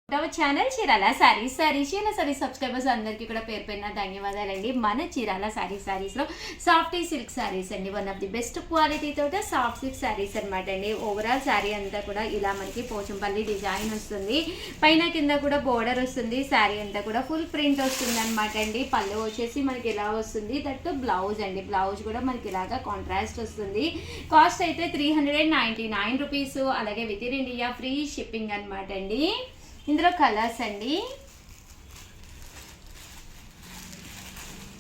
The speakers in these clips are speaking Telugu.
ఛానల్ చీరాల సారీస్ చీరాల సారీస్ సబ్స్క్రైబర్స్ అందరికీ కూడా పేరు పేరున ధన్యవాదాలండి. మన చీరాల సారీస్ లో సాఫ్ట్ సిల్క్ సారీస్ అండి, one of the best quality తోట సాఫ్ట్ సిల్క్ సారీస్ అనమాట అండి. ఓవరాల్ సారీ అంతా కూడా ఇలా మనకి పోచంపల్లి డిజైన్ వస్తుంది, పైన కింద కూడా బోర్డర్ వస్తుంది, సారీ అంతా కూడా ఫుల్ ప్రింట్ వస్తుంది అనమాట అండి. పళ్ళు వచ్చేసి మనకి ఇలా వస్తుంది, దట్ బ్లౌజ్ అండి, బ్లౌజ్ కూడా మనకి ఇలాగా కాంట్రాస్ట్ వస్తుంది. కాస్ట్ అయితే 399 రూపీస్, అలాగే within India free shipping అనమాట అండి. ఇందులో కలర్స్ అండి,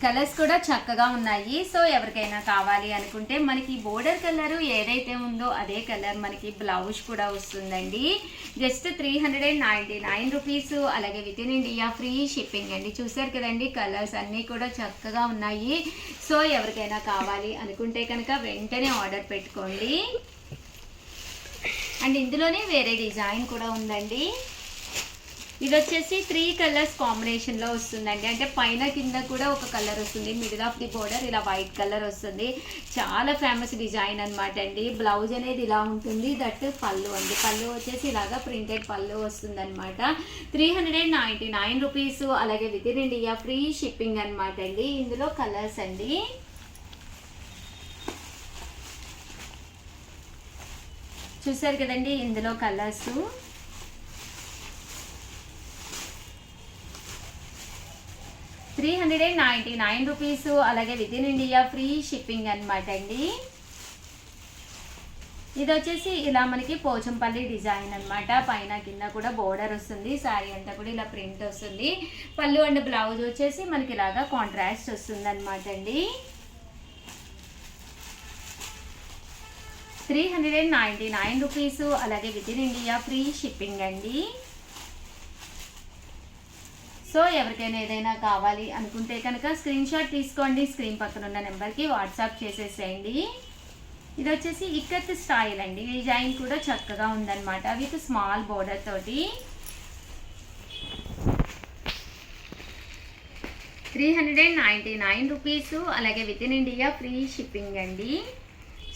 కలర్స్ కూడా చక్కగా ఉన్నాయి. సో ఎవరికైనా కావాలి అనుకుంటే మనకి బోర్డర్ కలర్ ఏదైతే ఉందో అదే కలర్ మనకి బ్లౌజ్ కూడా వస్తుందండి. జస్ట్ 399 రూపీస్, అలాగే within India free shipping అండి. చూసారు కదండి, కలర్స్ అన్నీ కూడా చక్కగా ఉన్నాయి. సో ఎవరికైనా కావాలి అనుకుంటే కనుక వెంటనే ఆర్డర్ పెట్టుకోండి. అండ్ ఇందులోనే వేరే డిజైన్ కూడా ఉందండి. ఇది వచ్చేసి 3 కలర్స్ కాంబినేషన్లో వస్తుందండి, అంటే పైన కింద కూడా ఒక కలర్ వస్తుంది, మిడిల్ ఆఫ్ ది బోర్డర్ ఇలా వైట్ కలర్ వస్తుంది. చాలా ఫేమస్ డిజైన్ అనమాట అండి. బ్లౌజ్ అనేది ఇలా ఉంటుంది, దట్ పళ్ళు అండి, పళ్ళు వచ్చేసి ఇలాగా ప్రింటెడ్ పళ్ళు వస్తుంది అనమాట. 399 రూపీస్, అలాగే within India free shipping అనమాట అండి. ఇందులో కలర్స్ అండి, చూసారు కదండి, ఇందులో కలర్స్ 399 రూపీస్, అలాగే within India free shipping అనమాట అండి. ఇది వచ్చేసి ఇలా మనకి పోచంపల్లి డిజైన్ అనమాట, పైన కింద కూడా బోర్డర్ వస్తుంది, శారీ అంతా కూడా ఇలా ప్రింట్ వస్తుంది. పళ్ళు అండ్ బ్లౌజ్ వచ్చేసి మనకి ఇలాగా కాంట్రాస్ట్ వస్తుంది అనమాట అండి. 399 రూపీస్, అలాగే within India free shipping అండి. సో ఎవరికైనా ఏదైనా కావాలి అనుకుంటే కనుక స్క్రీన్ షాట్ తీసుకోండి, స్క్రీన్ పక్కన ఉన్న నెంబర్కి వాట్సాప్ చేసేసేయండి. ఇది వచ్చేసి ఇక్కత్ స్టైల్ అండి, డిజైన్ కూడా చక్కగా ఉందన్నమాట, విత్ స్మాల్ బోర్డర్ తోటి. 399 రూపీస్, అలాగే within India free shipping అండి.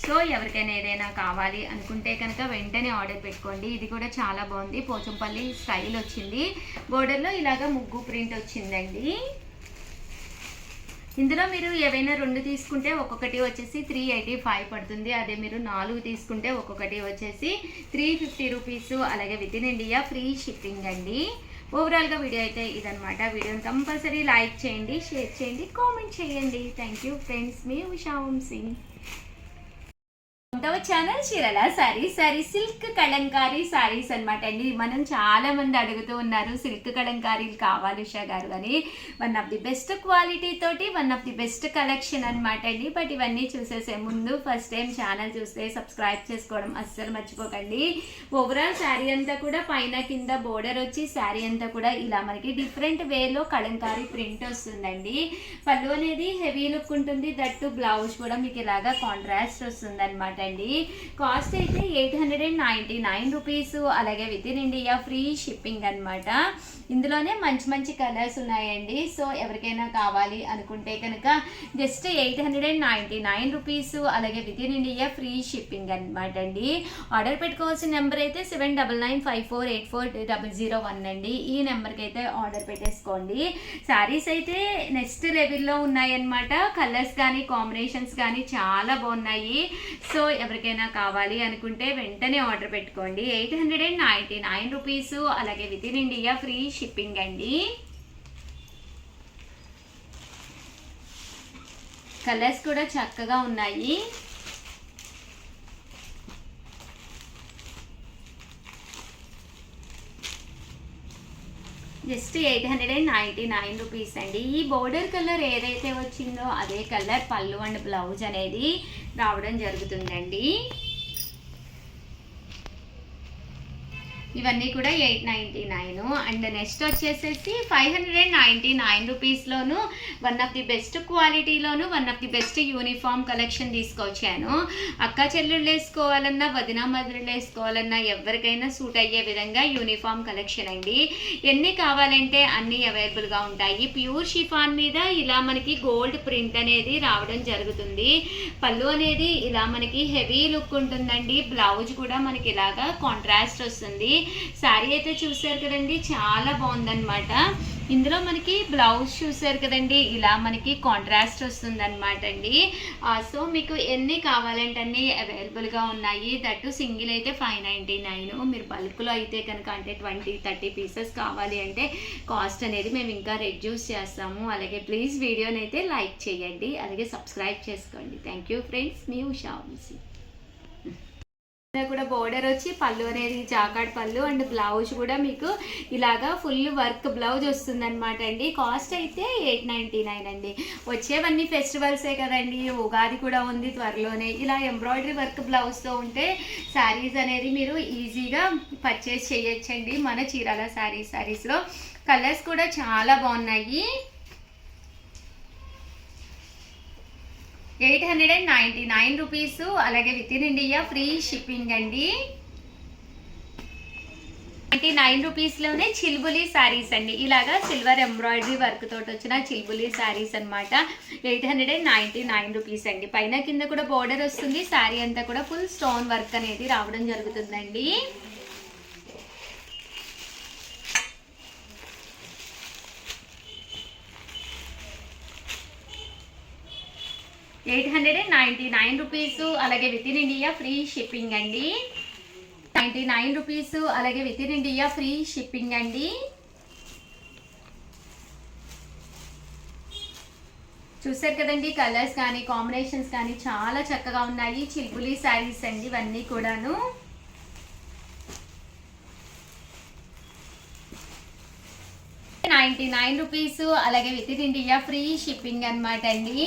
సో ఎవరికైనా ఏదైనా కావాలి అనుకుంటే కనుక వెంటనే ఆర్డర్ పెట్టుకోండి. ఇది కూడా చాలా బాగుంది, పోచంపల్లి స్టైల్ వచ్చింది, బోర్డర్లో ఇలాగా ముగ్గు ప్రింట్ వచ్చిందండి. ఇందులో మీరు ఏవైనా 2 తీసుకుంటే ఒక్కొక్కటి వచ్చేసి 385 పడుతుంది, అదే మీరు 4 తీసుకుంటే ఒక్కొక్కటి వచ్చేసి 350 రూపీస్, అలాగే within India free shipping అండి. ఓవరాల్గా వీడియో అయితే ఇదనమాట. వీడియోని కంపల్సరీ లైక్ చేయండి, షేర్ చేయండి, కామెంట్ చేయండి. థ్యాంక్ యూ ఫ్రెండ్స్, మీ ఉషా వంశీ. ఛానల్ చీరాల సారీస్ సిల్క్ కలంకారీ సారీస్ అనమాట అండి. మనం చాలా మంది అడుగుతూ ఉన్నారు సిల్క్ కలంకారీలు కావాలి ఉషా గారు అని. One of the best quality తోటి one of the best collection అనమాట అండి. బట్ ఇవన్నీ చూసేసే ముందు ఫస్ట్ టైం ఛానల్ చూస్తే సబ్స్క్రైబ్ చేసుకోవడం అస్సలు మర్చిపోకండి. ఓవరాల్ శారీ అంతా కూడా పైన కింద బోర్డర్ వచ్చి శారీ అంతా కూడా ఇలా మనకి డిఫరెంట్ వేలో కలంకారీ ప్రింట్ వస్తుందండి. పళ్ళు అనేది హెవీ లుక్ ఉంటుంది, దట్టు బ్లౌజ్ కూడా మీకు ఇలాగా కాంట్రాస్ట్ వస్తుంది అనమాట అండి. కాస్ట్ అయితే 899 రూపీస్, అలాగే within India free shipping అనమాట. ఇందులోనే మంచి మంచి కలర్స్ ఉన్నాయండి. సో ఎవరికైనా కావాలి అనుకుంటే కనుక జస్ట్ 899 రూపీస్, అలాగే within India free shipping అనమాట అండి. ఆర్డర్ పెట్టుకోవాల్సిన నెంబర్ అయితే 7995484001 అండి. ఈ నెంబర్కి అయితే ఆర్డర్ పెట్టేసుకోండి. శారీస్ అయితే నెక్స్ట్ లెవెల్లో ఉన్నాయన్నమాట. కలర్స్ కానీ కాంబినేషన్స్ కానీ చాలా బాగున్నాయి. సో ఎవరికైనా కావాలి అనుకుంటే వెంటనే ఆర్డర్ పెట్టుకోండి. 899 రూపీస్, అలాగే within India free shipping అండి. కలర్స్ కూడా చక్కగా ఉన్నాయి. జస్ట్ 899 రూపీస్ అండి. ఈ బోర్డర్ కలర్ ఏదైతే వచ్చిందో అదే కలర్ పళ్ళు అండ్ బ్లౌజ్ అనేది రావడం జరుగుతుందండి. ఇవన్నీ కూడా 899. అండ్ నెక్స్ట్ వచ్చేసేసి 599 రూపీస్లోను వన్ ఆఫ్ ది బెస్ట్ క్వాలిటీలోను one of the best uniform collection తీసుకొచ్చాను. అక్క చెల్లెళ్ళు వేసుకోవాలన్నా, వదిన మధురలు వేసుకోవాలన్నా ఎవరికైనా సూట్ అయ్యే విధంగా యూనిఫామ్ కలెక్షన్ అండి. ఎన్ని కావాలంటే అన్నీ అవైలబుల్గా ఉంటాయి. ప్యూర్ షిఫాన్ మీద ఇలా మనకి గోల్డ్ ప్రింట్ అనేది రావడం జరుగుతుంది. పళ్ళు అనేది ఇలా మనకి హెవీ లుక్ ఉంటుందండి. బ్లౌజ్ కూడా మనకి ఇలాగా కాంట్రాస్ట్ వస్తుంది. శారీ అయితే చూసారు కదండి, చాలా బాగుందన్నమాట. ఇందులో మనకి బ్లౌజ్ చూసారు కదండి, ఇలా మనకి కాంట్రాస్ట్ వస్తుంది అనమాట అండి. సో మీకు ఎన్ని కావాలంటే అన్ని అవైలబుల్గా ఉన్నాయి. దట్టు సింగిల్ అయితే 599. మీరు బల్క్లో అయితే కనుక అంటే 20-30 పీసెస్ కావాలి అంటే కాస్ట్ అనేది మేము ఇంకా రెడ్యూస్ చేస్తాము. అలాగే ప్లీజ్ వీడియోని అయితే లైక్ చేయండి, అలాగే సబ్స్క్రైబ్ చేసుకోండి. థ్యాంక్ యూ ఫ్రెండ్స్, మీ ఉషా వంశీ. కూడా బోర్డర్ వచ్చి పళ్ళు అనేది జాకాడ్ పళ్ళు అండ్ బ్లౌజ్ కూడా మీకు ఇలాగా ఫుల్ వర్క్ బ్లౌజ్ వస్తుంది అనమాట అండి. కాస్ట్ అయితే 899 అండి. వచ్చేవన్నీ ఫెస్టివల్సే కదండి, ఉగాది కూడా ఉంది త్వరలోనే. ఇలా ఎంబ్రాయిడరీ వర్క్ బ్లౌజ్తో ఉంటే శారీస్ అనేది మీరు ఈజీగా పర్చేస్ చేయొచ్చండి మన చీరాల శారీస్లో. కలర్స్ కూడా చాలా బాగున్నాయి. 899 రూపీస్, అలాగే within India free shipping అండి. 99 రూపీస్లోనే చిల్బులి శారీస్ అండి. ఇలాగా సిల్వర్ ఎంబ్రాయిడరీ వర్క్ తోటి వచ్చిన చిల్బులి శారీస్ అనమాట. 899 రూపీస్ అండి. పైన కింద కూడా బోర్డర్ వస్తుంది. శారీ అంతా కూడా ఫుల్ స్టోన్ వర్క్ అనేది రావడం జరుగుతుందండి. రూపీస్, అలాగే within India free shipping అండి. 99 రూపీస్, అలాగే within India free shipping అండి. చూసారు కదండి, కలర్స్ కానీ కాంబినేషన్స్ కానీ చాలా చక్కగా ఉన్నాయి. చిల్బులి శారీస్ అండి ఇవన్నీ కూడాను. రూపీస్, అలాగే within India free shipping అనమాట అండి.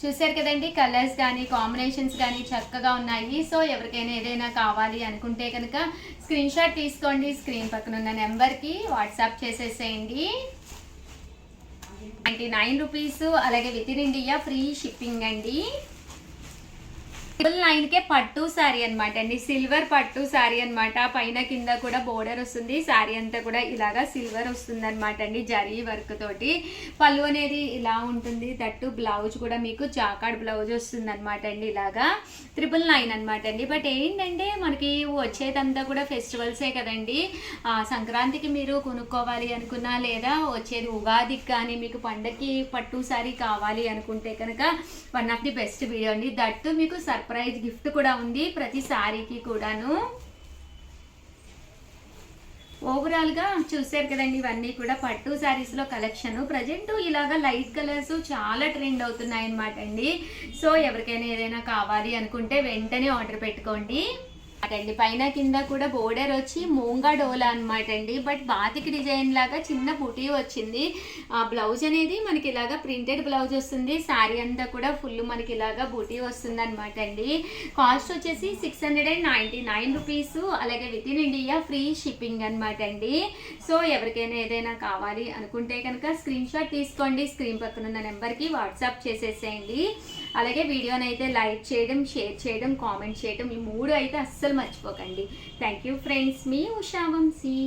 చూసారు కదండి, కలర్స్ కానీ కాంబినేషన్స్ కానీ చక్కగా ఉన్నాయి. సో ఎవరికైనా ఏదైనా కావాలి అనుకుంటే కనుక స్క్రీన్ షాట్ తీసుకోండి, స్క్రీన్ పక్కన ఉన్న నెంబర్కి వాట్సాప్ చేసేసేయండి. 99 రూపీస్, అలాగే within India free shipping అండి. 999కే పట్టు శారీ అనమాట అండి, సిల్వర్ పట్టు శారీ అనమాట. పైన కింద కూడా బోర్డర్ వస్తుంది. శారీ అంతా కూడా ఇలాగా సిల్వర్ వస్తుంది అనమాట అండి, జరీ వర్క్ తోటి. పళ్ళు అనేది ఇలా ఉంటుంది. దట్టు బ్లౌజ్ కూడా మీకు జాకాడ్ బ్లౌజ్ వస్తుంది అనమాట అండి, ఇలాగా 999 అనమాట అండి. బట్ ఏంటంటే మనకి వచ్చేదంతా కూడా ఫెస్టివల్సే కదండి. సంక్రాంతికి మీరు కొనుక్కోవాలి అనుకున్నా, లేదా వచ్చేది ఉగాదికి కానీ మీకు పండగకి పట్టు శారీ కావాలి అనుకుంటే కనుక one of the best video అండి. దట్టు మీకు సర్ప్రైజ్ గిఫ్ట్ కూడా ఉంది ప్రతి శారీకి కూడాను. ఓవరాల్ గా చూసారు కదండి, ఇవన్నీ కూడా పట్టు శారీస్ లో కలెక్షన్. ప్రజెంట్ ఇలాగా లైట్ కలర్స్ చాలా ట్రెండ్ అవుతున్నాయి అనమాట అండి. సో ఎవరికైనా ఏదైనా కావాలి అనుకుంటే వెంటనే ఆర్డర్ పెట్టుకోండి అండి. పైన కింద కూడా బోర్డర్ వచ్చి మూంగా డోలా అనమాట అండి. బట్ బాతికి డిజైన్ లాగా చిన్న బుటీ వచ్చింది. బ్లౌజ్ అనేది మనకి ఇలాగా ప్రింటెడ్ బ్లౌజ్ వస్తుంది. శారీ అంతా కూడా ఫుల్ మనకి ఇలాగా బుటీ వస్తుంది అనమాట అండి. కాస్ట్ వచ్చేసి 699 రూపీస్, అలాగే within India free shipping అనమాట అండి. సో ఎవరికైనా ఏదైనా కావాలి అనుకుంటే కనుక స్క్రీన్ షాట్ తీసుకోండి, స్క్రీన్ పక్కన ఉన్న నెంబర్కి వాట్సాప్ చేసేసేయండి. అలాగే వీడియోని అయితే లైక్ చేయడం, షేర్ చేయడం, కామెంట్ చేయడం, ఈ 3 అయితే అస్సలు మర్చిపోకండి. థ్యాంక్ యూ ఫ్రెండ్స్, మీ ఉషా వంశీ.